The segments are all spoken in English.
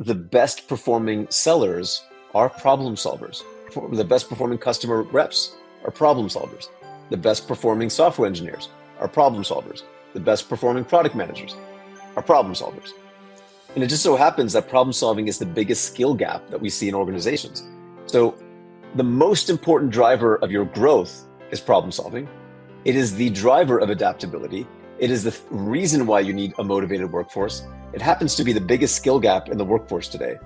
the best performing sellers are problem solvers. The best performing customer reps are problem solvers. The best performing software engineers are problem solvers. The best performing product managers are problem solvers. And it just so happens that problem solving is the biggest skill gap that we see in organizations. So the most important driver of your growth is problem solving. It is the driver of adaptability. It is the reason why you need a motivated workforce. It happens to be the biggest skill gap in the workforce today.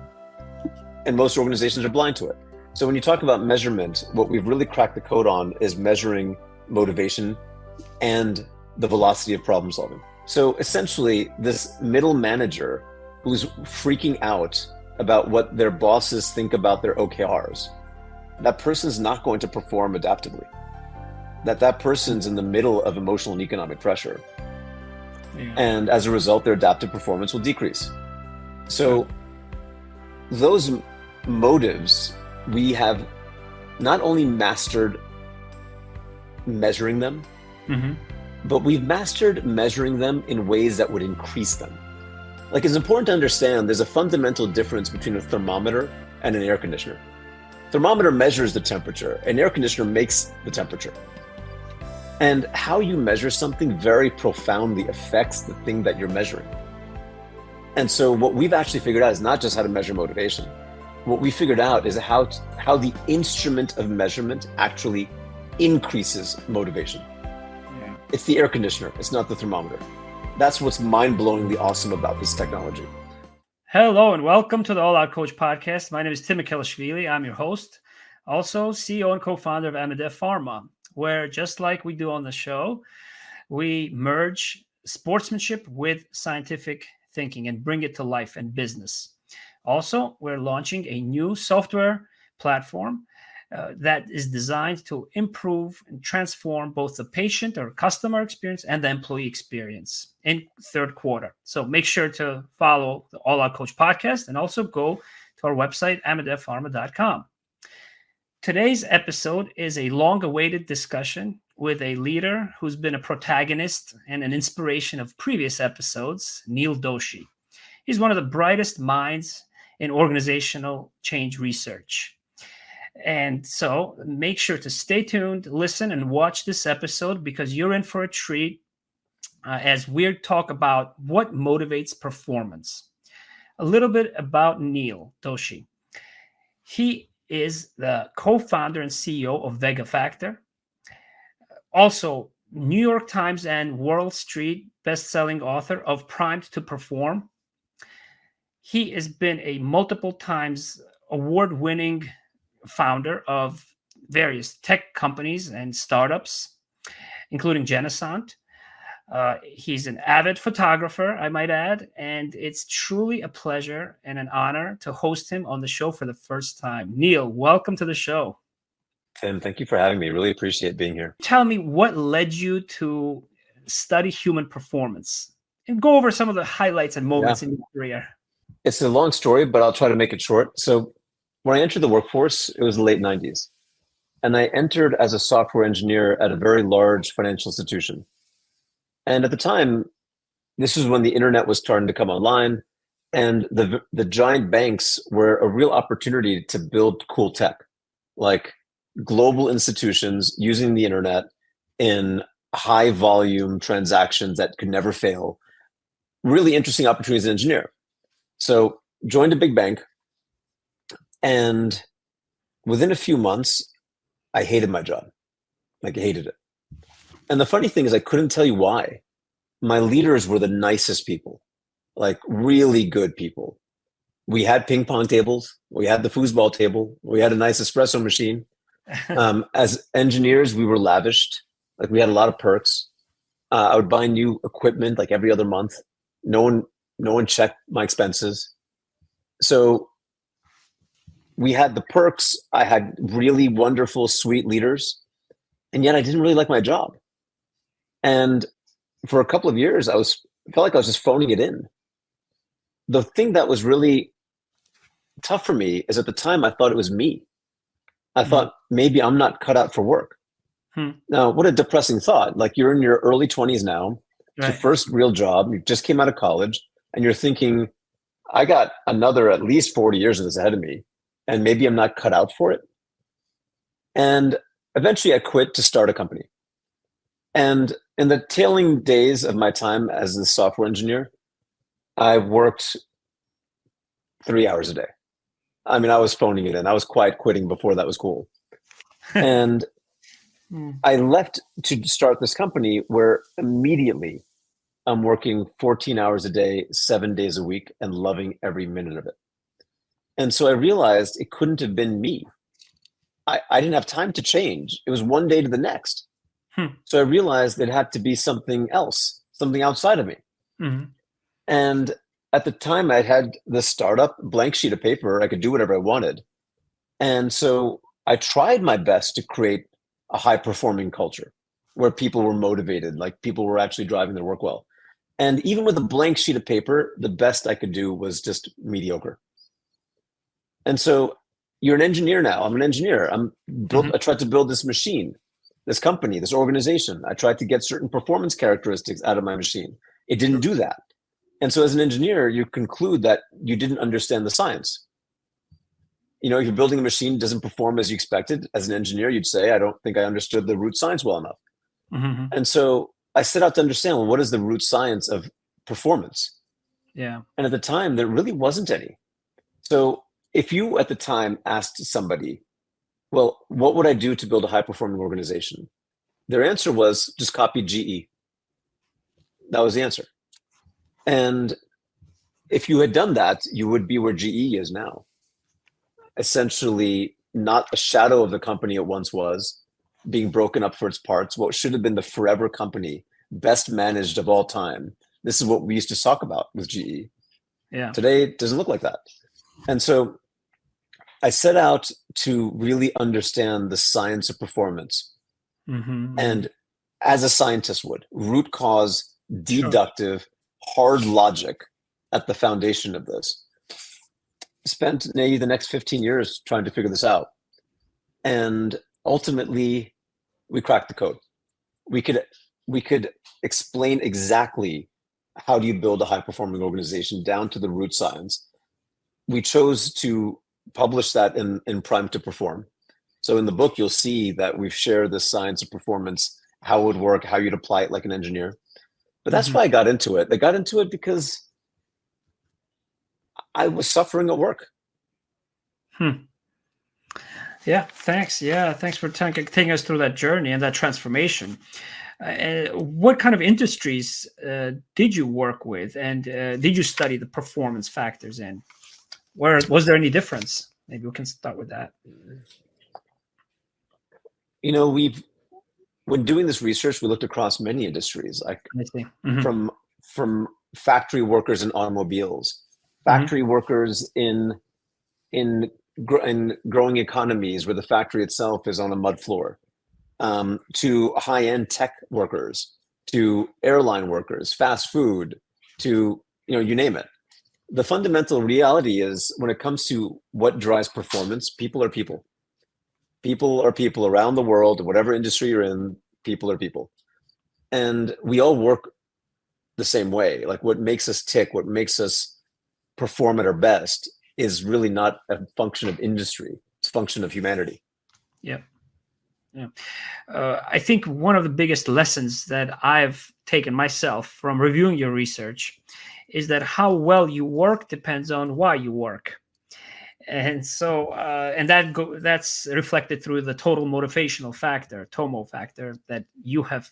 And most organizations are blind to it. So when you talk about measurement, what we've really cracked the code on is measuring motivation and the velocity of problem solving. So essentially, this middle manager who's freaking out about what their bosses think about their OKRs, that person's not going to perform adaptively. That person's in the middle of emotional and economic pressure. Yeah. And as a result, their adaptive performance will decrease. So those motives, we have not only mastered measuring them, but we've mastered measuring them in ways that would increase them. Like, it's important to understand there's a fundamental difference between a thermometer and an air conditioner. Thermometer measures the temperature, an air conditioner makes the temperature. And how you measure something very profoundly affects the thing that you're measuring. And so what we've actually figured out is not just how to measure motivation. What we figured out is how the instrument of measurement actually increases motivation. Yeah. It's the air conditioner, it's not the thermometer. That's what's mind-blowingly awesome about this technology. Hello and welcome to the Alloutcoach podcast. My name is Tim Mikhelishvili. I'm your host, also CEO and co-founder of Pharma, where just like we do on the show, we merge sportsmanship with scientific thinking and bring it to life and business. Also, we're launching a new software platform that is designed to improve and transform both the patient or customer experience and the employee experience in third quarter. So make sure to follow the Alloutcoach podcast and also go to our website, amadevpharma.com. Today's episode is a long-awaited discussion with a leader who's been a protagonist and an inspiration of previous episodes, Neel Doshi. He's one of the brightest minds in organizational change research. And so make sure to stay tuned, listen, and watch this episode because you're in for a treat as we talk about what motivates performance. A little bit about Neel Doshi. He is the co-founder and CEO of Vega Factor. Also, New York Times and Wall Street best-selling author of Primed to Perform. He has been a multiple times award-winning founder of various tech companies and startups, including Genesant. He's an avid photographer, I might add, and it's truly a pleasure and an honor to host him on the show for the first time. Neel, welcome to the show. Tim, thank you for having me. Really appreciate being here. Tell me what led you to study human performance and go over some of the highlights and moments in your career. It's a long story, but I'll try to make it short. So when I entered the workforce, it was the late 90s. And I entered as a software engineer at a very large financial institution. And at the time, this was when the internet was starting to come online, and the giant banks were a real opportunity to build cool tech, like global institutions using the internet in high volume transactions that could never fail. Really interesting opportunities as an engineer. So joined a big bank, and within a few months, I hated my job. Like, I hated it. And the funny thing is, I couldn't tell you why. My leaders were the nicest people, like really good people. We had ping pong tables. We had the foosball table. We had a nice espresso machine. As engineers, we were lavished. Like, we had a lot of perks. I would buy new equipment like every other month. No one checked my expenses. So we had the perks. I had really wonderful, sweet leaders. And yet I didn't really like my job. And for a couple of years, I felt like I was just phoning it in. The thing that was really tough for me is at the time, I thought it was me. I thought maybe I'm not cut out for work. Now, what a depressing thought. Like, you're in your early 20s now. It's your first real job. You just came out of college and you're thinking, I got another at least 40 years of this ahead of me, and maybe I'm not cut out for it. And eventually I quit to start a company. And in the tailing days of my time as a software engineer, I worked 3 hours a day. I mean, I was phoning it in. I was quiet quitting before that was cool. And I left to start this company where immediately I'm working 14 hours a day, 7 days a week, and loving every minute of it. And so I realized it couldn't have been me. I didn't have time to change. It was one day to the next. So I realized it had to be something else, something outside of me. And at the time, I had this startup, blank sheet of paper. I could do whatever I wanted. And so I tried my best to create a high-performing culture where people were motivated, like people were actually driving their work well. And even with a blank sheet of paper, the best I could do was just mediocre. And so you're an engineer now. I'm an engineer. I tried to build this machine, this company, this organization. I tried to get certain performance characteristics out of my machine. It didn't do that. And so as an engineer, you conclude that you didn't understand the science. You know, if you're building a machine that doesn't perform as you expected, as an engineer, you'd say, I don't think I understood the root science well enough. And so I set out to understand, well, what is the root science of performance? Yeah. And at the time, there really wasn't any. So if you at the time asked somebody, well, what would I do to build a high-performing organization? Their answer was just copy GE. That was the answer. And if you had done that, you would be where GE is now. Essentially, not a shadow of the company it once was, being broken up for its parts, what should have been the forever company, best managed of all time. This is what we used to talk about with GE. Yeah. Today, it doesn't look like that. And so I set out to really understand the science of performance. And as a scientist would, root cause, deductive, hard logic at the foundation of this. Spent maybe the next 15 years trying to figure this out. And ultimately, we cracked the code. We could explain exactly how do you build a high-performing organization down to the root science. We chose to publish that in Prime to Perform. So in the book, you'll see that we've shared the science of performance, how it would work, how you'd apply it like an engineer. But that's why I got into it. I got into it because I was suffering at work. Yeah, thanks. Yeah, thanks for taking us through that journey and that transformation. What kind of industries did you work with, and did you study the performance factors in? Where was there any difference? Maybe we can start with that. You know, when doing this research, we looked across many industries, like from factory workers in automobiles, factory workers in growing economies where the factory itself is on a mud floor, to high-end tech workers, to airline workers, fast food, to, you name it. The fundamental reality is when it comes to what drives performance, people are people. People are people around the world, whatever industry you're in, people are people. And we all work the same way. Like what makes us tick, what makes us perform at our best is really not a function of industry. It's a function of humanity. Yeah. Yeah. I think one of the biggest lessons that I've taken myself from reviewing your research is that how well you work depends on why you work. And so, that's reflected through the total motivational factor, TOMO factor, that you have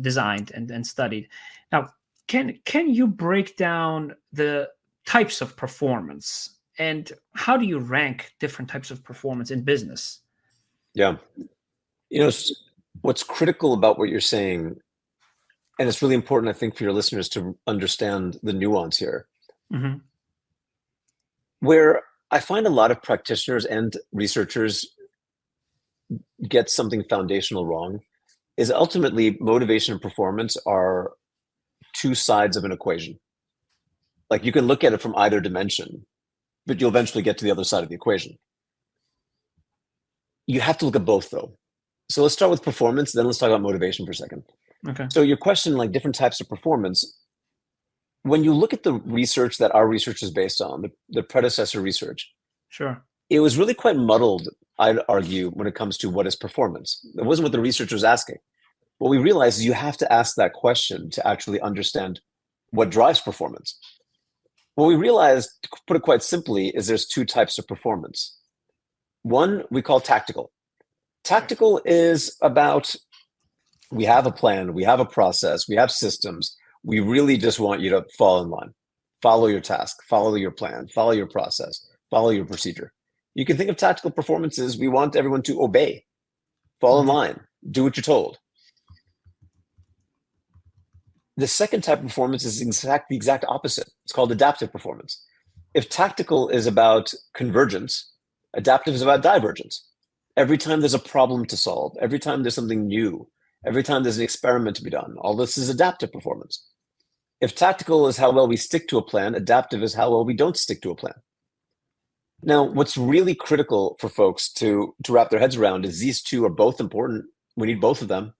designed and studied. Now, can you break down the types of performance, and how do you rank different types of performance in business? Yeah. What's critical about what you're saying, and it's really important, I think, for your listeners to understand the nuance here. Where I find a lot of practitioners and researchers get something foundational wrong is ultimately motivation and performance are two sides of an equation. Like you can look at it from either dimension, but you'll eventually get to the other side of the equation. You have to look at both though. So let's start with performance, then let's talk about motivation for a second. Okay. So your question, like different types of performance, when you look at the research that our research is based on, the predecessor research, Sure. it was really quite muddled, I'd argue, when it comes to what is performance. It wasn't what the research was asking. What we realized is you have to ask that question to actually understand what drives performance. What we realized, to put it quite simply, is there's two types of performance. One we call tactical. Tactical is about, we have a plan, we have a process, we have systems. We really just want you to fall in line, follow your task, follow your plan, follow your process, follow your procedure. You can think of tactical performances. We want everyone to obey, fall in line, do what you're told. The second type of performance is the exact opposite. It's called adaptive performance. If tactical is about convergence, adaptive is about divergence. Every time there's a problem to solve, every time there's something new, every time there's an experiment to be done, all this is adaptive performance. If tactical is how well we stick to a plan, adaptive is how well we don't stick to a plan. Now, what's really critical for folks to wrap their heads around is these two are both important. We need both of them,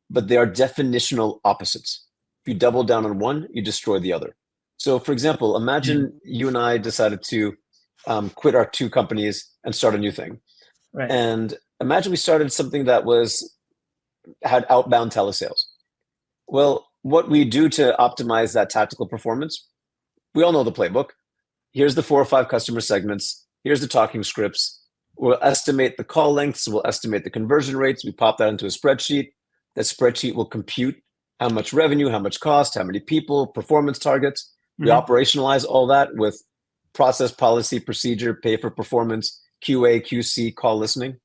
but they are definitional opposites. If you double down on one, you destroy the other. So, for example, imagine you and I decided to quit our two companies and start a new thing. Right. And imagine we started something that had outbound telesales. Well, what we do to optimize that tactical performance, we all know the playbook. Here's the 4 or 5 customer segments. Here's the talking scripts. We'll estimate the call lengths. We'll estimate the conversion rates. We pop that into a spreadsheet. That spreadsheet will compute how much revenue, how much cost, how many people, performance targets. We operationalize all that with process, policy, procedure, pay for performance, QA, QC, call listening.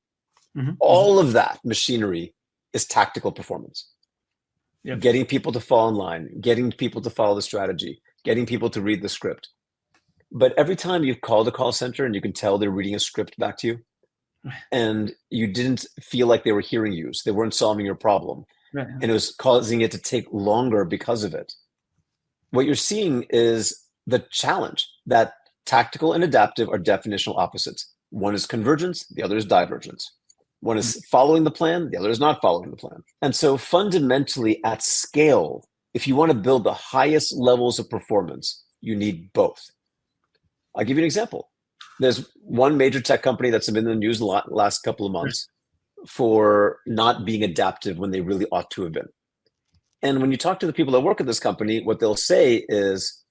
All of that machinery is tactical performance. Yep. Getting people to fall in line, getting people to follow the strategy, getting people to read the script. But every time you've called a call center and you can tell they're reading a script back to you, and you didn't feel like they were hearing you, so they weren't solving your problem, Right. and it was causing it to take longer because of it, what you're seeing is the challenge that tactical and adaptive are definitional opposites. One is convergence, the other is divergence. One is following the plan, the other is not following the plan. And so fundamentally at scale, if you want to build the highest levels of performance, you need both. I'll give you an example. There's one major tech company that's been in the news a lot last couple of months for not being adaptive when they really ought to have been. And when you talk to the people that work at this company, what they'll say is,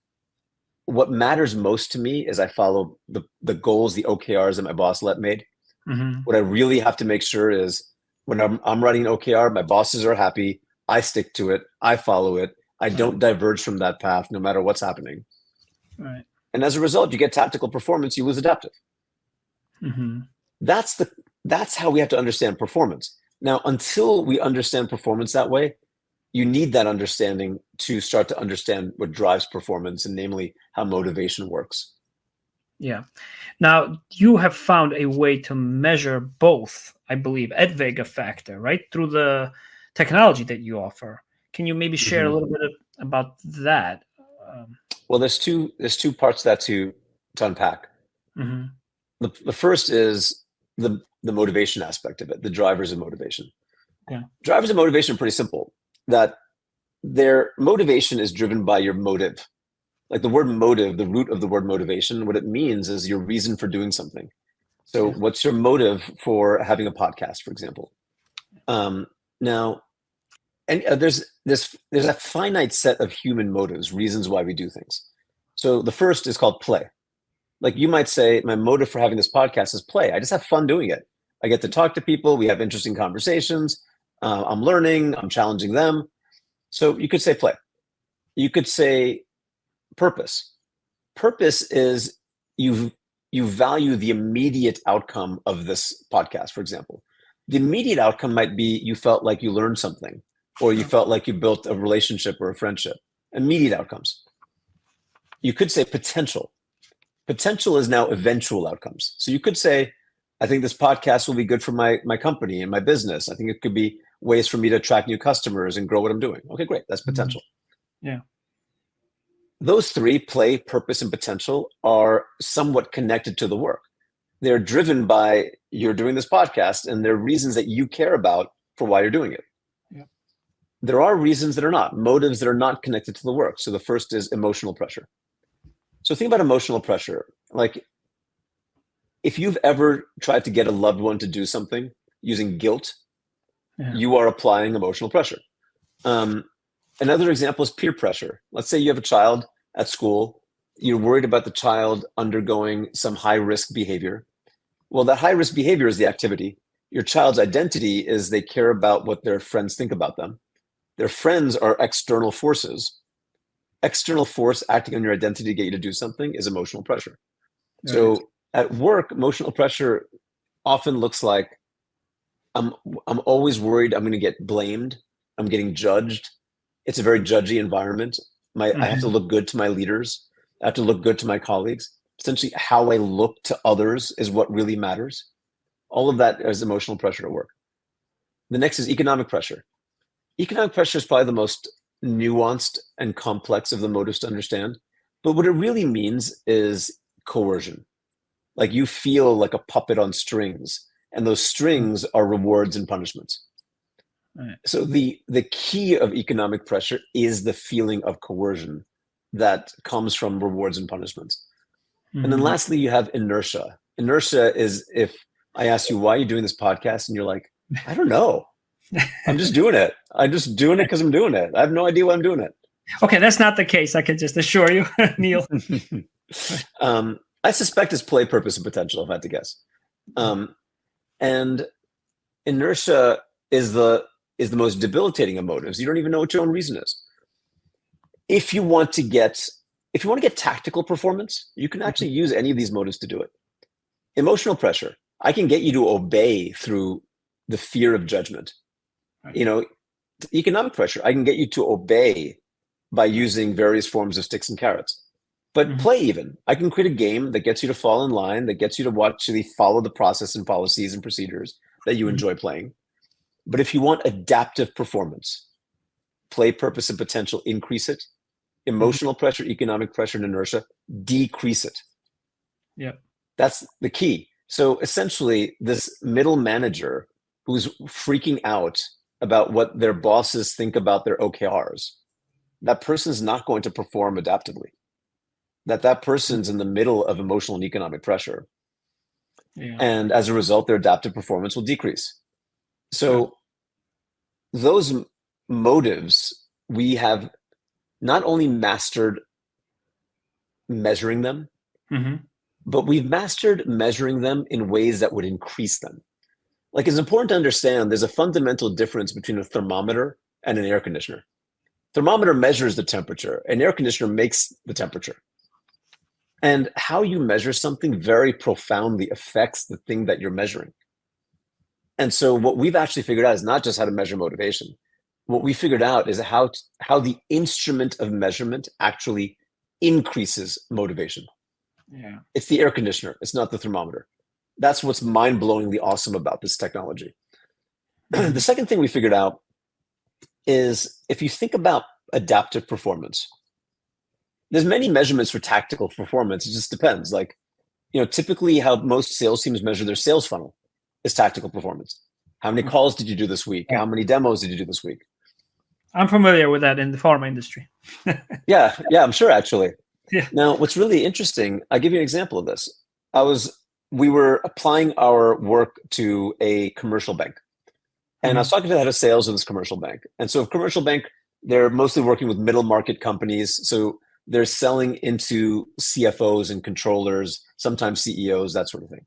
what matters most to me is I follow the goals, the OKRs that my boss made. What I really have to make sure is when I'm writing an OKR, my bosses are happy. I stick to it. I follow it. I don't diverge from that path no matter what's happening. Right. And as a result, you get tactical performance, you lose adaptive. That's how we have to understand performance. Now, until we understand performance that way, you need that understanding to start to understand what drives performance, and namely how motivation works. Yeah. Now, you have found a way to measure both, I believe, at Vega Factor, right? Through the technology that you offer. Can you maybe share a little bit about that? Well, there's two parts to that to unpack. The first is the motivation aspect of it, the drivers of motivation. Yeah. Drivers of motivation are pretty simple, that their motivation is driven by your motive. Like the word motive, the root of the word motivation, what it means is your reason for doing something. So what's your motive for having a podcast, for example? Now, and there's a finite set of human motives, reasons why we do things. So the first is called play. Like you might say, my motive for having this podcast is play. I just have fun doing it. I get to talk to people. We have interesting conversations. I'm learning. I'm challenging them. So you could say play. You could say purpose. Purpose is you value the immediate outcome of this podcast, for example. The immediate outcome might be you felt like you learned something, or you felt like you built a relationship or a friendship. Immediate outcomes. You could say potential. Potential is now eventual outcomes. So you could say, I think this podcast will be good for my company and my business. I think it could be ways for me to attract new customers and grow what I'm doing. Okay, great. That's potential. Yeah. Those three, play, purpose, and potential, are somewhat connected to the work. They're driven by you're doing this podcast, and they're reasons that you care about for why you're doing it. Yeah. there are reasons that are not, motives that are not connected to the work. So the first is emotional pressure. So think about emotional pressure. Like if you've ever tried to get a loved one to do something using guilt, you are applying emotional pressure. Another example is peer pressure. Let's say you have a child at school. You're worried about the child undergoing some high-risk behavior. Well, that high-risk behavior is the activity. Your child's identity is they care about what their friends think about them. Their friends are external forces. External force acting on your identity to get you to do something is emotional pressure. Right. So at work, emotional pressure often looks like I'm always worried I'm going to get blamed. I'm getting judged. It's a very judgy environment. I have to look good to my leaders. I have to look good to my colleagues. Essentially, how I look to others is what really matters. All of that is emotional pressure at work. The next is economic pressure. Economic pressure is probably the most nuanced and complex of the motives to understand. But what it really means is coercion. Like you feel like a puppet on strings, and those strings are rewards and punishments. Right. So the key of economic pressure is the feeling of coercion that comes from rewards and punishments. And then lastly, you have inertia. Inertia is if I ask you, why are you doing this podcast? And you're like, I don't know. I'm just doing it. I'm just doing it because I'm doing it. I have no idea why I'm doing it. Okay, that's not the case. I can just assure you, Neel. I suspect it's play, purpose, and potential, if I had to guess. And inertia is the most debilitating of motives. You don't even know what your own reason is. If you want to get tactical performance, you can actually use any of these motives to do it. Emotional pressure, I can get you to obey through the fear of judgment. Right. Economic pressure, I can get you to obey by using various forms of sticks and carrots. But play even, I can create a game that gets you to fall in line, that gets you to actually follow the process and policies and procedures that you enjoy playing. But if you want adaptive performance, play, purpose, and potential, increase it. Emotional pressure, economic pressure, and inertia, decrease it. Yeah. That's the key. So essentially, this middle manager who's freaking out about what their bosses think about their OKRs, that person's not going to perform adaptively. That person's in the middle of emotional and economic pressure. Yeah. And as a result, their adaptive performance will decrease. So those motives, we have not only mastered measuring them, but we've mastered measuring them in ways that would increase them. Like it's important to understand there's a fundamental difference between a thermometer and an air conditioner. Thermometer measures the temperature, an air conditioner makes the temperature. And how you measure something very profoundly affects the thing that you're measuring. And so what we've actually figured out is not just how to measure motivation. What we figured out is how the instrument of measurement actually increases motivation. Yeah. It's the air conditioner. It's not the thermometer. That's what's mind-blowingly awesome about this technology. The second thing we figured out is if you think about adaptive performance, there's many measurements for tactical performance. It just depends. Like, typically how most sales teams measure their sales funnel is tactical performance. How many calls did you do this week? How many demos did you do this week? I'm familiar with that in the pharma industry. Yeah, I'm sure actually. Yeah. Now, what's really interesting, I'll give you an example of this. We were applying our work to a commercial bank. And I was talking to the head of sales of this commercial bank. And so a commercial bank, they're mostly working with middle market companies. So they're selling into CFOs and controllers, sometimes CEOs, that sort of thing.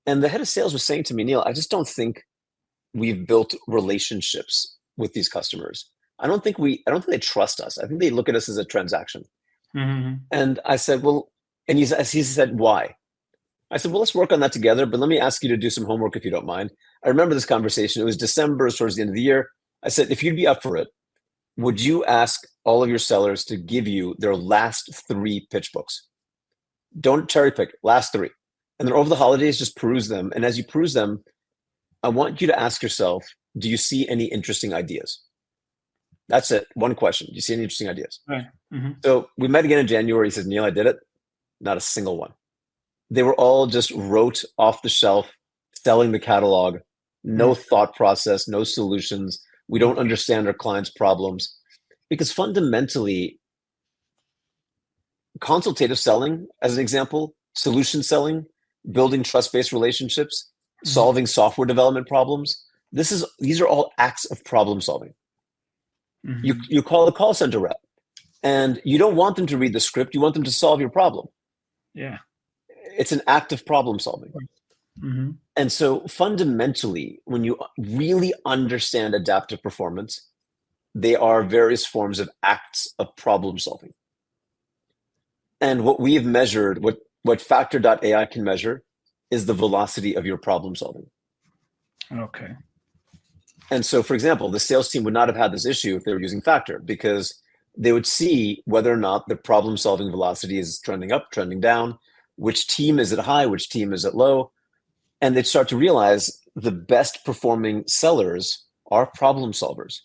And the head of sales was saying to me, Neel, I just don't think we've built relationships with these customers. I don't think they trust us. I think they look at us as a transaction. And I said, well, and he said, why? I said, well, let's work on that together, but let me ask you to do some homework if you don't mind. I remember this conversation. It was December, towards the end of the year. I said, if you'd be up for it, would you ask all of your sellers to give you their last 3 pitch books? Don't cherry pick, last 3. And then over the holidays, just peruse them. And as you peruse them, I want you to ask yourself, do you see any interesting ideas? That's it. One question. Do you see any interesting ideas? Right. So we met again in January. He says, Neel, I did it. Not a single one. They were all just wrote off the shelf, selling the catalog, no thought process, no solutions. We don't understand our clients' problems because fundamentally, consultative selling, as an example, solution selling, building trust-based relationships, solving software development problems. These are all acts of problem solving. You call a call center rep, and you don't want them to read the script. You want them to solve your problem. Yeah. It's an act of problem solving. And so fundamentally, when you really understand adaptive performance, they are various forms of acts of problem solving. And what we have measured, what Factor.AI can measure, is the velocity of your problem solving. Okay. And so, for example, the sales team would not have had this issue if they were using Factor, because they would see whether or not the problem solving velocity is trending up, trending down, which team is at high, which team is at low. And they'd start to realize the best performing sellers are problem solvers.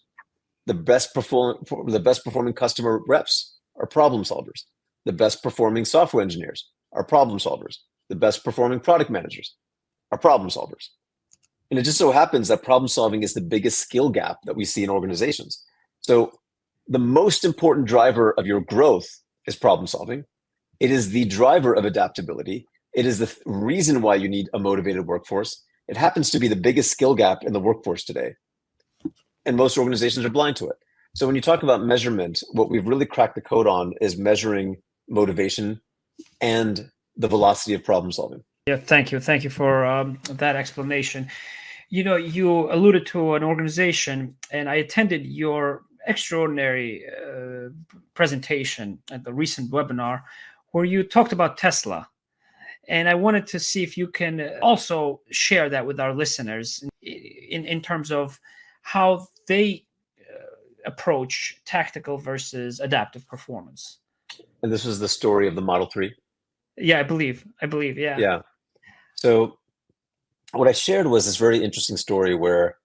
The best performing customer reps are problem solvers. The best performing software engineers are problem solvers. The best performing product managers are problem solvers. And it just so happens that problem solving is the biggest skill gap that we see in organizations. So the most important driver of your growth is problem solving. It is the driver of adaptability. It is the reason why you need a motivated workforce. It happens to be the biggest skill gap in the workforce today. And most organizations are blind to it. So when you talk about measurement, what we've really cracked the code on is measuring motivation and the velocity of problem solving. Yeah, thank you. Thank you for that explanation. You alluded to an organization, and I attended your extraordinary presentation at the recent webinar where you talked about Tesla. And I wanted to see if you can also share that with our listeners in terms of how they approach tactical versus adaptive performance. And this was the story of the Model 3. Yeah, I believe. Yeah. Yeah. So what I shared was this very interesting story where,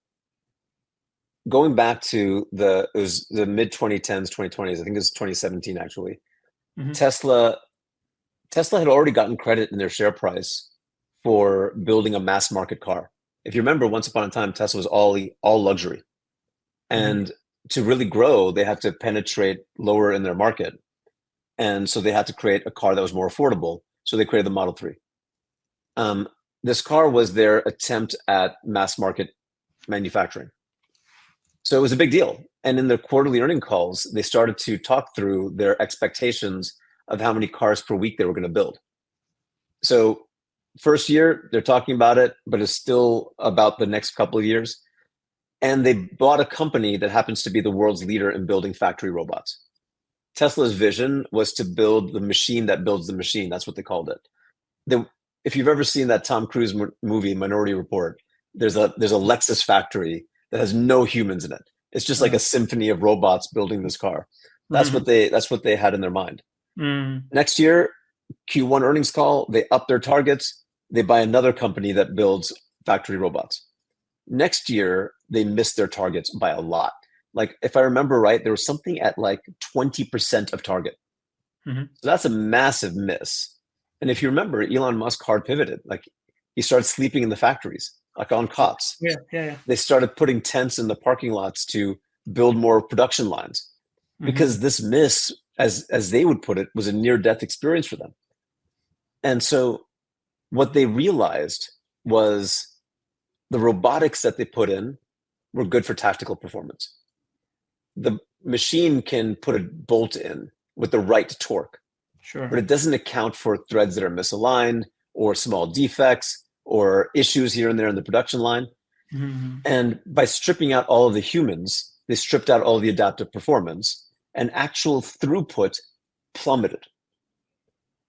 going back to it was the mid 2010s, 2020s, I think it was 2017 actually. Tesla had already gotten credit in their share price for building a mass market car. If you remember, once upon a time, Tesla was all luxury. And to really grow, they had to penetrate lower in their market. And so they had to create a car that was more affordable. So they created the Model 3. This car was their attempt at mass market manufacturing. So it was a big deal. And in their quarterly earning calls, they started to talk through their expectations of how many cars per week they were going to build. So first year, they're talking about it, but it's still about the next couple of years. And they bought a company that happens to be the world's leader in building factory robots. Tesla's vision was to build the machine that builds the machine. That's what they called it. If you've ever seen that Tom Cruise movie, Minority Report, there's a Lexus factory that has no humans in it. It's just like a symphony of robots building this car. That's what they had in their mind. Next year, Q1 earnings call, they up their targets. They buy another company that builds factory robots. Next year, they missed their targets by a lot. Like, if I remember right, there was something at like 20% of target. So that's a massive miss. And if you remember, Elon Musk hard pivoted. Like, he started sleeping in the factories, like on cots. Yeah. They started putting tents in the parking lots to build more production lines, because this miss, as they would put it, was a near-death experience for them. And so what they realized was the robotics that they put in were good for tactical performance. The machine can put a bolt in with the right torque, but it doesn't account for threads that are misaligned or small defects or issues here and there in the production line. And by stripping out all of the humans, they stripped out all of the adaptive performance, and actual throughput plummeted.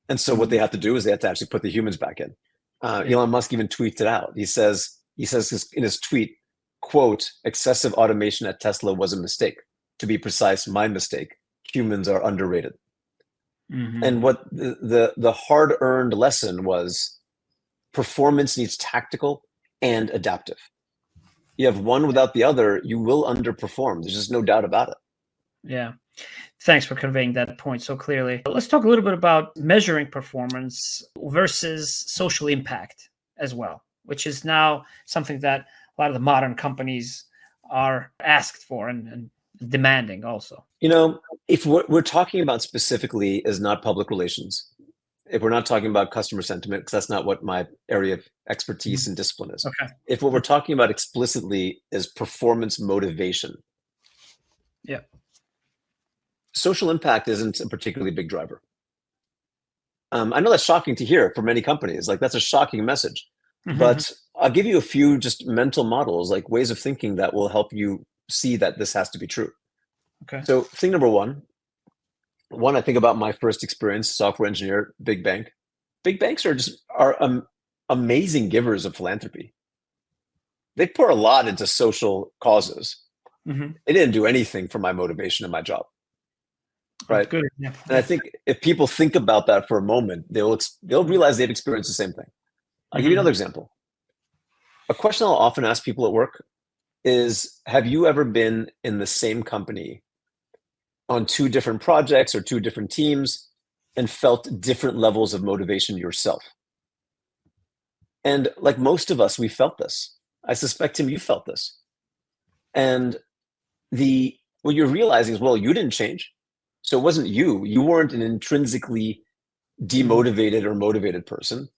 And so what they had to do is they had to actually put the humans back in. Elon Musk even tweets it out. He says in his tweet, quote, "Excessive automation at Tesla was a mistake. To be precise, my mistake. Humans are underrated." And what the hard-earned lesson was, performance needs tactical and adaptive. You have one without the other, you will underperform. There's just no doubt about it. Yeah. Thanks for conveying that point so clearly. Let's talk a little bit about measuring performance versus social impact as well, which is now something that a lot of the modern companies are asked for and demanding also? If what we're talking about specifically is not public relations, if we're not talking about customer sentiment, because that's not what my area of expertise and discipline is. Okay. If what we're talking about explicitly is performance motivation, Yeah. social impact isn't a particularly big driver. I know that's shocking to hear for many companies. Like, that's a shocking message. But I'll give you a few just mental models, like ways of thinking that will help you see that this has to be true. Okay. So thing number one, I think about my first experience, software engineer, big bank. Big banks are amazing givers of philanthropy. They pour a lot into social causes. They didn't do anything for my motivation in my job. Right. Good. Yeah. And I think if people think about that for a moment, they'll realize they've experienced the same thing. I'll give you another example. A question I'll often ask people at work is, have you ever been in the same company on two different projects or two different teams and felt different levels of motivation yourself? And like most of us, we felt this. I suspect, Tim, you felt this. And what you're realizing is, well, you didn't change. So it wasn't you. You weren't an intrinsically demotivated or motivated person.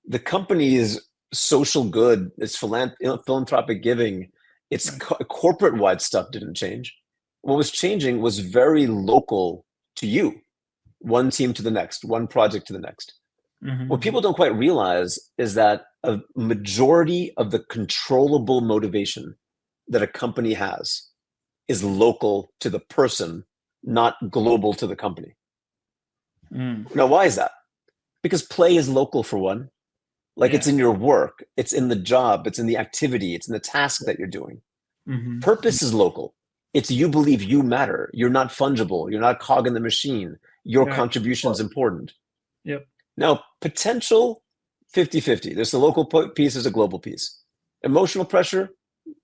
The company's social good, its philanthropic giving, its corporate-wide stuff didn't change. What was changing was very local to you, one team to the next, one project to the next. What people don't quite realize is that a majority of the controllable motivation that a company has is local to the person, not global to the company. Now, why is that? Because play is local, for one. Like, it's in your work, it's in the job, it's in the activity, it's in the task that you're doing. Purpose is local. It's you believe you matter. You're not fungible. You're not a cog in the machine. Your contribution is important. Yep. Now, potential, 50-50. There's a local piece, there's a global piece. Emotional pressure,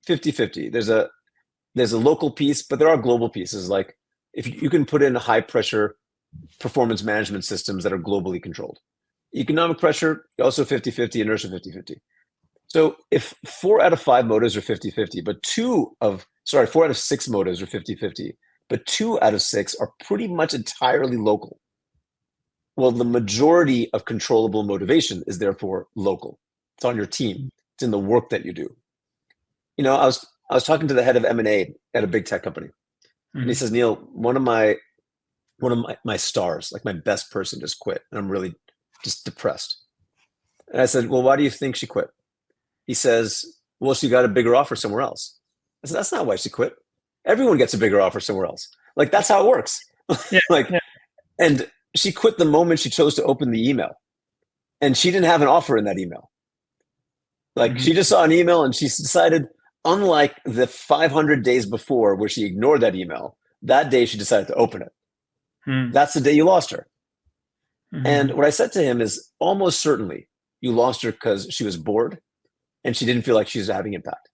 50-50. There's a local piece, but there are global pieces. Like, if you can put in high pressure performance management systems that are globally controlled. Economic pressure, also 50-50, inertia 50-50. So if 4 out of 5 motives are 50-50, but 4 out of 6 motives are 50-50, but 2 out of 6 are pretty much entirely local. Well, the majority of controllable motivation is therefore local. It's on your team. It's in the work that you do. I was talking to the head of M&A at a big tech company, and he says, Neel, one of my stars, like my best person, just quit, and I'm really just depressed. And I said, well, why do you think she quit? He says, well, she got a bigger offer somewhere else. I said, that's not why she quit. Everyone gets a bigger offer somewhere else. Like, that's how it works. And she quit the moment she chose to open the email. And she didn't have an offer in that email. Like, she just saw an email and she decided, unlike the 500 days before where she ignored that email, that day she decided to open it. That's the day you lost her. And what I said to him is, almost certainly you lost her because she was bored and she didn't feel like she was having impact.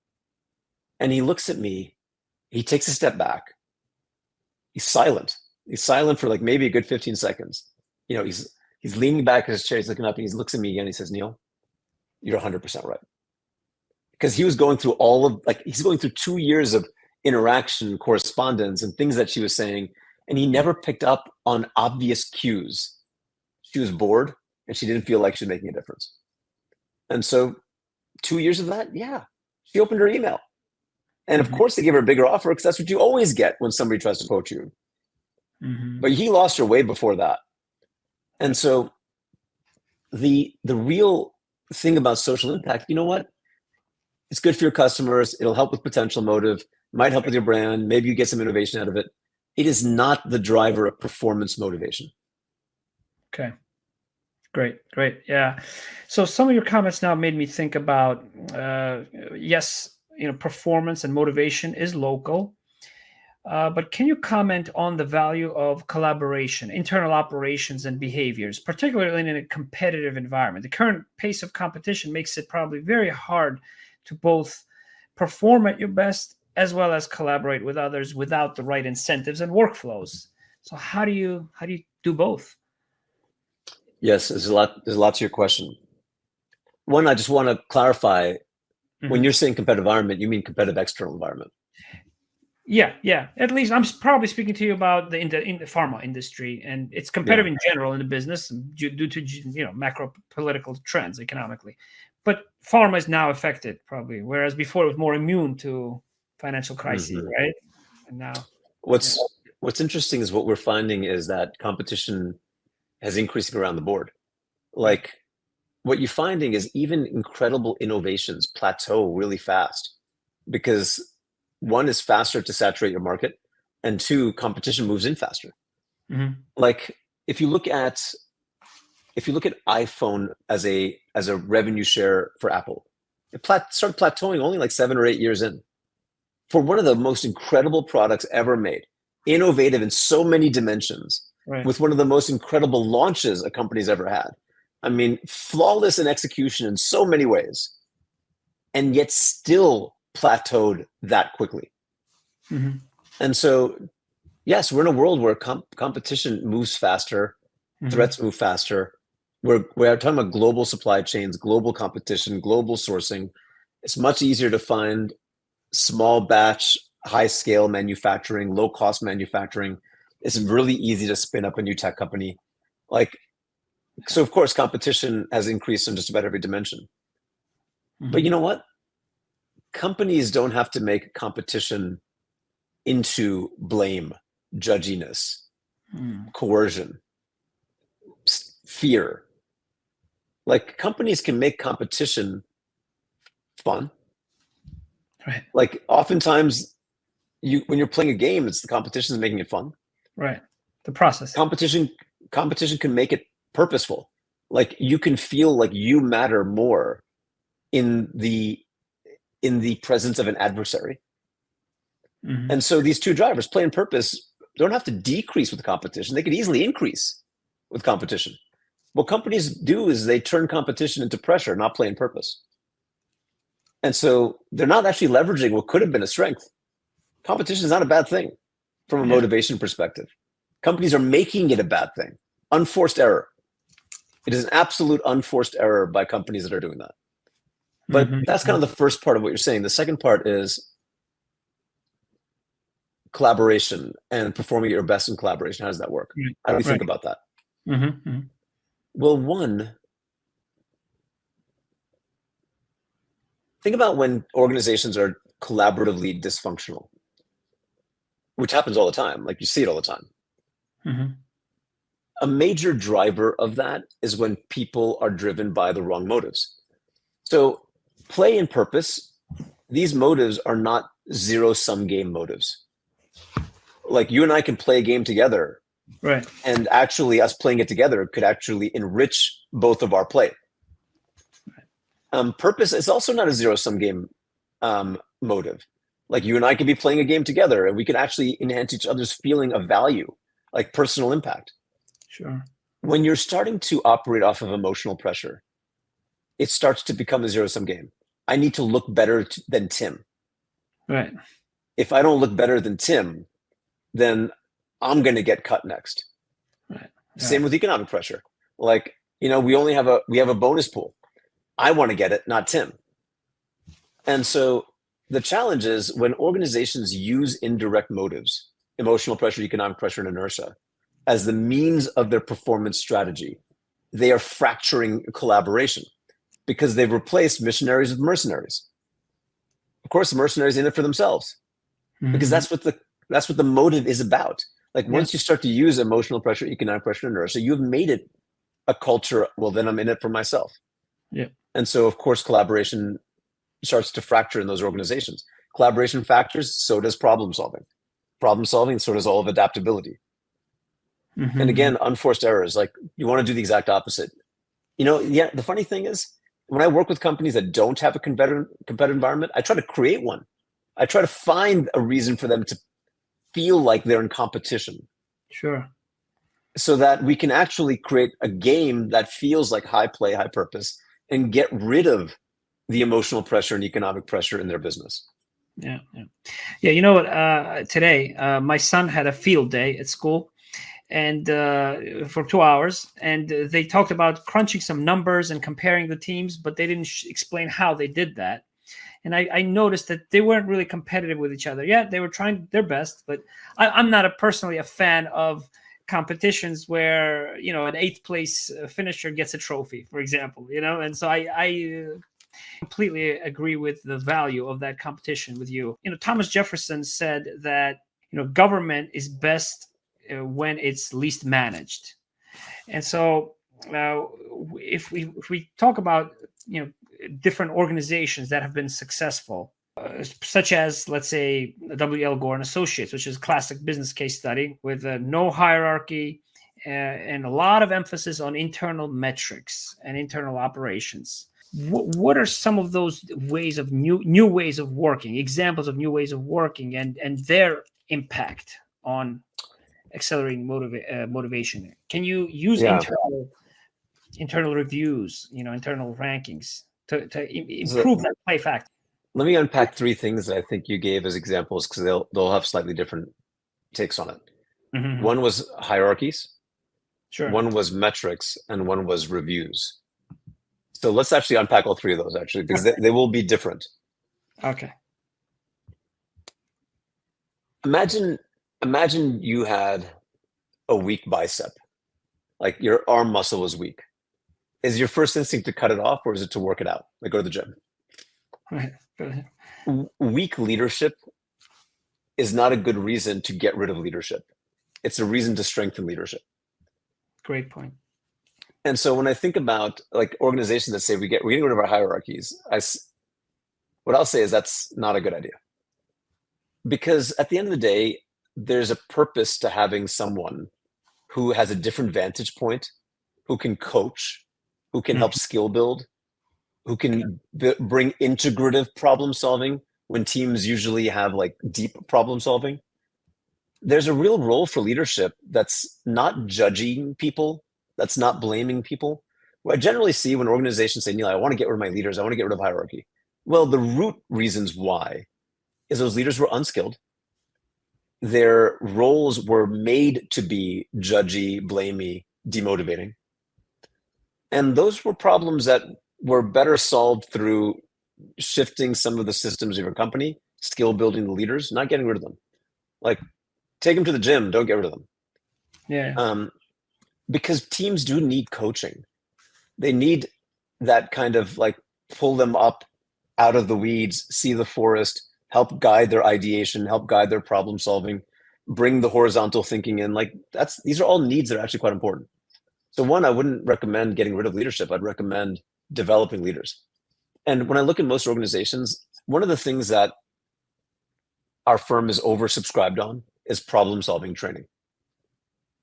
And he looks at me, he takes a step back. He's silent. He's silent for like maybe a good 15 seconds. He's leaning back in his chair, he's looking up, and he looks at me again. He says, Neel, you're 100% right. Because he was going through he's going through 2 years of interaction, correspondence, and things that she was saying, and he never picked up on obvious cues. She was bored and she didn't feel like she was making a difference. And so 2 years of that, she opened her email. And of course they gave her a bigger offer, because that's what you always get when somebody tries to poach you. But he lost her way before that. And so the real thing about social impact, you know what? It's good for your customers. It'll help with potential motive, might help with your brand. Maybe you get some innovation out of it. It is not the driver of performance motivation. Okay. Great. Yeah. So some of your comments now made me think about, yes, performance and motivation is local. But can you comment on the value of collaboration, internal operations, and behaviors, particularly in a competitive environment? The current pace of competition makes it probably very hard to both perform at your best as well as collaborate with others without the right incentives and workflows. So how do you do both? Yes, there's a lot to your question. One, I just want to clarify, when you're saying competitive environment, you mean competitive external environment. Yeah. At least I'm probably speaking to you about in the pharma industry, and it's competitive in general in the business due to macro political trends economically. But pharma is now affected probably, whereas before it was more immune to financial crises, right? And now, What's interesting is what we're finding is that competition has increased around the board. Like what you're finding is even incredible innovations plateau really fast because one is faster to saturate your market, and two, competition moves in faster. Like if you look at iPhone as a revenue share for Apple, it started plateauing only like 7 or 8 years in. For one of the most incredible products ever made, innovative in so many dimensions, with one of the most incredible launches a company's ever had. I mean, flawless in execution in so many ways, and yet still plateaued that quickly. And so, yes, we're in a world where competition moves faster, threats move faster. We're talking about global supply chains, global competition, global sourcing. It's much easier to find small batch, high scale manufacturing, low cost manufacturing. It's really easy to spin up a new tech company. So of course, competition has increased in just about every dimension. But you know what? Companies don't have to make competition into blame, judginess, coercion, fear. Like companies can make competition fun. Right. Like oftentimes when you're playing a game, it's the competition is making it fun. Right. The process. Competition can make it purposeful. Like you can feel like you matter more in the presence of an adversary. And so these two drivers, play and purpose, don't have to decrease with competition. They could easily increase with competition. What companies do is they turn competition into pressure, not play and purpose. And so they're not actually leveraging what could have been a strength. Competition is not a bad thing from a motivation perspective. Companies are making it a bad thing. Unforced error. It is an absolute unforced error by companies that are doing that. But that's kind of the first part of what you're saying. The second part is collaboration and performing at your best in collaboration. How does that work? How do you think about that? Well, one, think about when organizations are collaboratively dysfunctional, which happens all the time. Like you see it all the time. A major driver of that is when people are driven by the wrong motives. So play and purpose, these motives are not zero-sum game motives. Like you and I can play a game together, and actually us playing it together could actually enrich both of our play. Purpose is also not a zero-sum game motive. Like you and I could be playing a game together and we can actually enhance each other's feeling of value, like personal impact. Sure. When you're starting to operate off of emotional pressure, it starts to become a zero-sum game. I need to look better than Tim. Right. If I don't look better than Tim, then I'm going to get cut next. Right. Same with economic pressure. Like, we have a bonus pool. I want to get it, not Tim. And so the challenge is when organizations use indirect motives, emotional pressure, economic pressure, and inertia, as the means of their performance strategy, they are fracturing collaboration because they've replaced missionaries with mercenaries. Of course, the mercenaries are in it for themselves because that's what the motive is about. Like once you start to use emotional pressure, economic pressure, and inertia, you've made it a culture. Well, then I'm in it for myself. Yeah. And so, of course, collaboration starts to fracture in those organizations. Collaboration factors, so does problem solving. Problem solving, so does all of adaptability. And again, unforced errors. Like you want to do the exact opposite. The funny thing is, when I work with companies that don't have a competitive environment, I try to create one. I try to find a reason for them to feel like they're in competition. Sure. So that we can actually create a game that feels like high play, high purpose, and get rid of the emotional pressure and economic pressure in their business. Yeah. You know what? Today, my son had a field day at school, and for 2 hours, and they talked about crunching some numbers and comparing the teams, but they didn't explain how they did that. And I noticed that they weren't really competitive with each other. Yeah, they were trying their best, but I'm not personally a fan of competitions where an eighth place finisher gets a trophy, for example. And so I completely agree with the value of that competition with you. Thomas Jefferson said that government is best when it's least managed. And so if we talk about different organizations that have been successful, such as, let's say, W.L. Gore and Associates, which is a classic business case study with no hierarchy and a lot of emphasis on internal metrics and internal operations. What are some of those ways of new ways of working, examples of new ways of working, and their impact on accelerating motivation? Can you use internal reviews, internal rankings to improve that play factor? Let me unpack three things that I think you gave as examples, because they'll have slightly different takes on it. Mm-hmm. One was hierarchies, sure. One was metrics, and one was reviews. So let's actually unpack all three of those, actually, because they will be different. Okay. Imagine you had a weak bicep, like your arm muscle was weak. Is your first instinct to cut it off, or is it to work it out, like go to the gym? Right. Weak leadership is not a good reason to get rid of leadership. It's a reason to strengthen leadership. Great point. And so when I think about like organizations that say we're getting rid of our hierarchies, what I'll say is that's not a good idea. Because at the end of the day, there's a purpose to having someone who has a different vantage point, who can coach, who can help skill build, who can bring integrative problem solving when teams usually have like deep problem solving. There's a real role for leadership that's not judging people, that's not blaming people. What I generally see when organizations say, Neel, I want to get rid of my leaders, I want to get rid of hierarchy. Well, the root reasons why is those leaders were unskilled. Their roles were made to be judgy, blamey, demotivating. And those were problems that were better solved through shifting some of the systems of your company, skill building the leaders, not getting rid of them. Like, take them to the gym, don't get rid of them. Yeah. Because teams do need coaching. They need that kind of like pull them up out of the weeds, see the forest, help guide their ideation, help guide their problem solving, bring the horizontal thinking in. Like these are all needs that are actually quite important. So one, I wouldn't recommend getting rid of leadership. I'd recommend developing leaders. And when I look at most organizations, one of the things that our firm is oversubscribed on is problem solving training.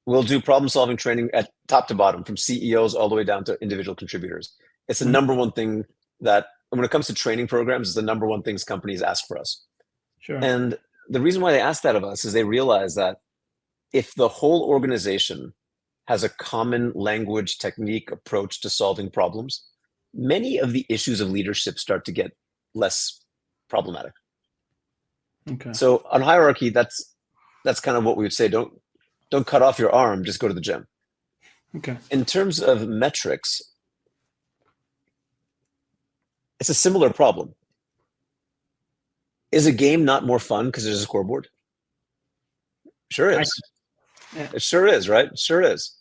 We'll do problem solving training at top to bottom, from CEOs all the way down to individual contributors. It's the number one thing that, when it comes to training programs, is the number one things companies ask for us. Sure. And the reason why they ask that of us is they realize that if the whole organization has a common language, technique, approach to solving problems, many of the issues of leadership start to get less problematic. Okay. So on hierarchy, that's kind of what we would say. Don't cut off your arm, just go to the gym. Okay. In terms of metrics, it's a similar problem. Is a game not more fun because there's a scoreboard? Sure is. Yeah. It sure is, right? It sure is.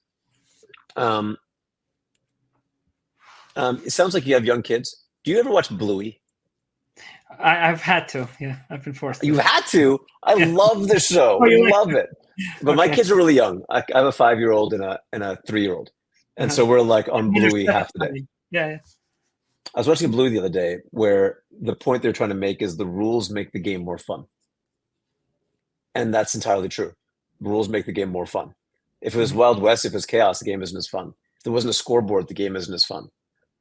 It sounds like you have young kids. Do you ever watch Bluey? I've had to. Yeah, I've been forced to. You've had to? I love the show. Oh, I love it. But my Okay. kids are really young. I have a 5-year-old and a 3-year-old. And so we're like on Bluey half the day. Yeah. I was watching Bluey the other day where the point they're trying to make is the rules make the game more fun. And that's entirely true. The rules make the game more fun. If it was Wild West, if it was chaos, the game isn't as fun. If there wasn't a scoreboard, the game isn't as fun.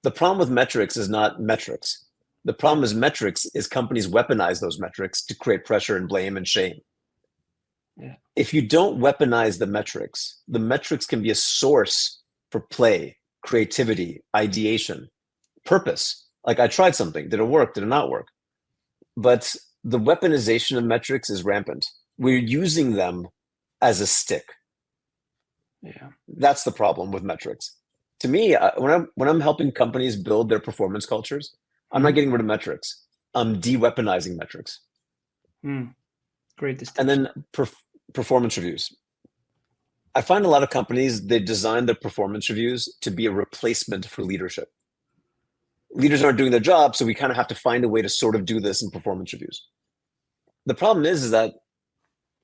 The problem with metrics is not metrics. The problem is metrics is companies weaponize those metrics to create pressure and blame and shame. Yeah. If you don't weaponize the metrics can be a source for play, creativity, ideation, purpose. Like, I tried something. Did it work? Did it not work? But the weaponization of metrics is rampant. We're using them as a stick. Yeah. That's the problem with metrics. To me, when I'm helping companies build their performance cultures, I'm not getting rid of metrics. de-weaponizing metrics. Great distinction. And then performance reviews. I find a lot of companies, they design their performance reviews to be a replacement for leadership. Leaders aren't doing their job, so we kind of have to find a way to sort of do this in performance reviews. The problem is that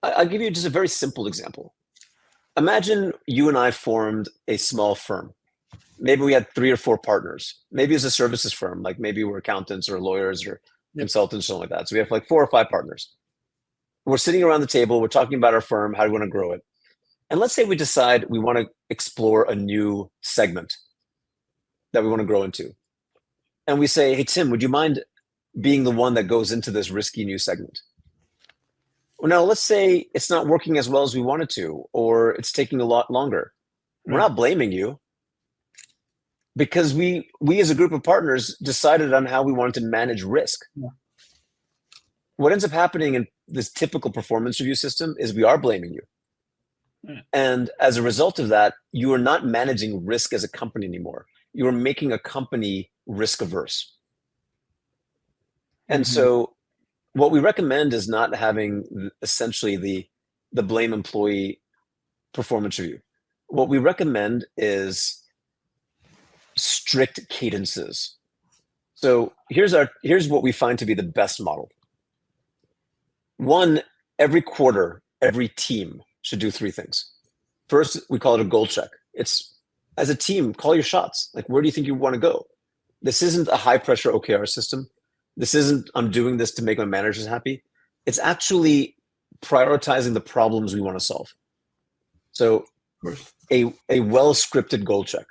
I'll give you just a very simple example. Imagine you and I formed a small firm. Maybe we had 3 or 4 partners. Maybe it's a services firm, like maybe we're accountants or lawyers or consultants, something like that. So we have like 4 or 5 partners. We're sitting around the table, we're talking about our firm, how do we want to grow it? And let's say we decide we want to explore a new segment that we want to grow into. And we say, hey, Tim, would you mind being the one that goes into this risky new segment? Well, now let's say it's not working as well as we wanted to, or it's taking a lot longer. We're not blaming you, because we as a group of partners decided on how we wanted to manage risk. Yeah. What ends up happening in this typical performance review system is we are blaming you. Yeah. And as a result of that, you are not managing risk as a company anymore. You are making a company risk averse. And so what we recommend is not having essentially the blame employee performance review. What we recommend is strict cadences. So here's what we find to be the best model. 1, every quarter, every team should do 3 things. First, we call it a goal check. It's, as a team, call your shots. Like, where do you think you want to go? This isn't a high pressure OKR system. This isn't, I'm doing this to make my managers happy. It's actually prioritizing the problems we want to solve. So a well-scripted goal check.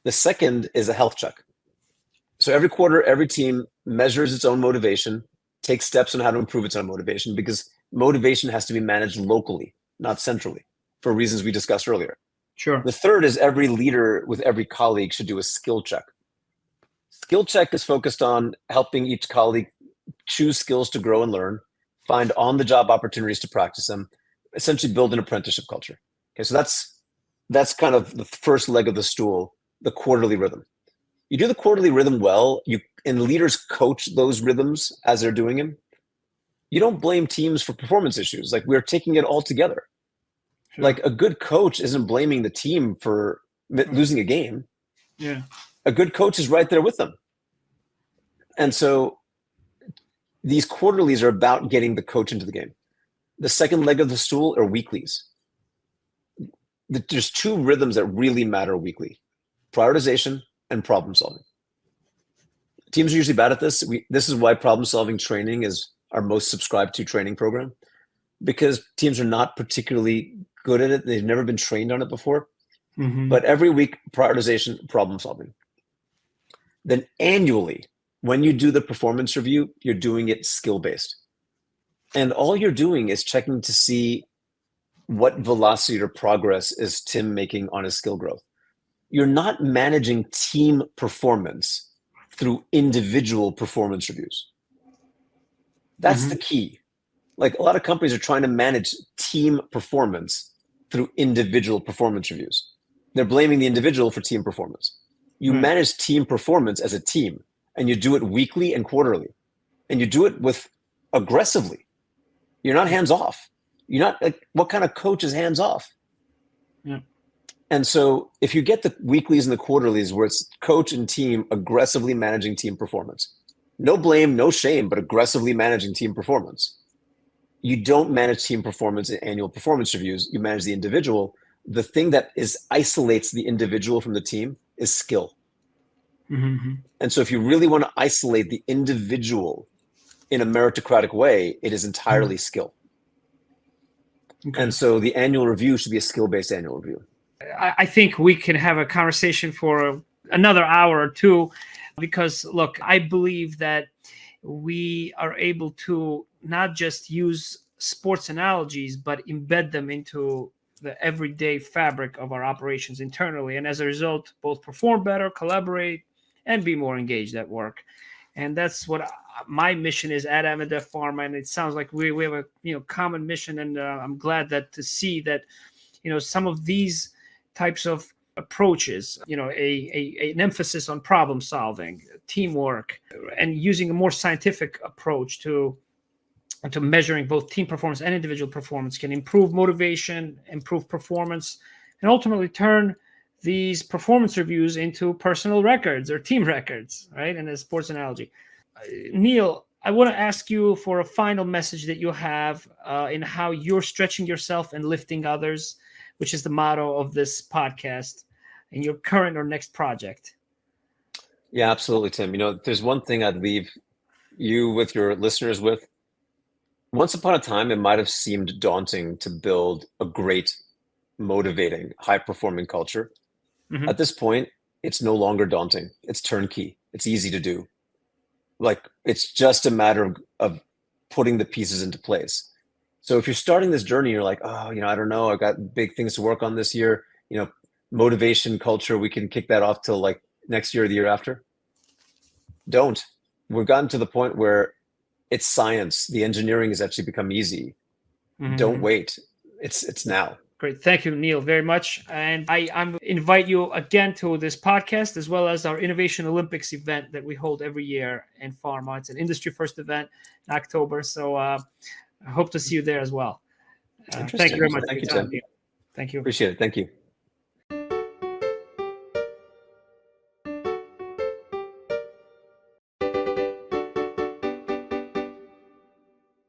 The second is a health check. So every quarter, every team measures its own motivation, takes steps on how to improve its own motivation, because motivation has to be managed locally, not centrally, for reasons we discussed earlier. Sure. The third is every leader with every colleague should do a skill check. Skill check is focused on helping each colleague choose skills to grow and learn, find on-the-job opportunities to practice them, essentially build an apprenticeship culture. Okay, so that's kind of the first leg of the stool, the quarterly rhythm. You do the quarterly rhythm well, and leaders coach those rhythms as they're doing them. You don't blame teams for performance issues. Like, we're taking it all together. Sure. Like, a good coach isn't blaming the team for losing a game. Yeah. A good coach is right there with them. And so these quarterlies are about getting the coach into the game. The second leg of the stool are weeklies. There's 2 rhythms that really matter weekly: prioritization and problem solving. Teams are usually bad at this. This is why problem solving training is our most subscribed to training program, because teams are not particularly good at it. They've never been trained on it before. But every week, prioritization, problem solving. Then annually, when you do the performance review, you're doing it skill-based. And all you're doing is checking to see what velocity or progress is Tim making on his skill growth. You're not managing team performance through individual performance reviews. That's the key. Like, a lot of companies are trying to manage team performance through individual performance reviews. They're blaming the individual for team performance. You manage team performance as a team, and you do it weekly and quarterly, and you do it with aggressively. You're not hands off. You're not, like, what kind of coach is hands off? Yeah. And so if you get the weeklies and the quarterlies where it's coach and team aggressively managing team performance, no blame, no shame, but aggressively managing team performance. You don't manage team performance in annual performance reviews. You manage the individual. The thing that isolates the individual from the team is skill. And so if you really want to isolate the individual in a meritocratic way, it is entirely skill. And so the annual review should be a skill-based annual review. I think we can have a conversation for another hour or 2, because, look, I believe that we are able to not just use sports analogies, but embed them into the everyday fabric of our operations internally. And as a result, both perform better, collaborate, and be more engaged at work. And that's what my mission is at Amadev Pharma. And it sounds like we have a common mission. And I'm glad that to see that some of these types of approaches, an emphasis on problem solving, teamwork, and using a more scientific approach to measuring both team performance and individual performance can improve motivation, improve performance, and ultimately turn these performance reviews into personal records or team records, right? In a sports analogy. Neel, I want to ask you for a final message that you have in how you're stretching yourself and lifting others, which is the motto of this podcast, in your current or next project. Yeah, absolutely, Tim. There's one thing I'd leave you with your listeners with. Once upon a time, it might have seemed daunting to build a great, motivating, high-performing culture. Mm-hmm. At this point, it's no longer daunting. It's turnkey. It's easy to do. Like, it's just a matter of putting the pieces into place. So if you're starting this journey, you're like, oh, I don't know, I've got big things to work on this year. Motivation, culture, we can kick that off till like next year or the year after. Don't. We've gotten to the point where it's science. The engineering has actually become easy. Mm-hmm. Don't wait. It's now. Great. Thank you, Neel, very much. And I invite you again to this podcast, as well as our Innovation Olympics event that we hold every year in pharma. It's an industry first event in October. So I hope to see you there as well. Thank you very much. Thank you, Tim. Neel. Thank you. Appreciate it. Thank you.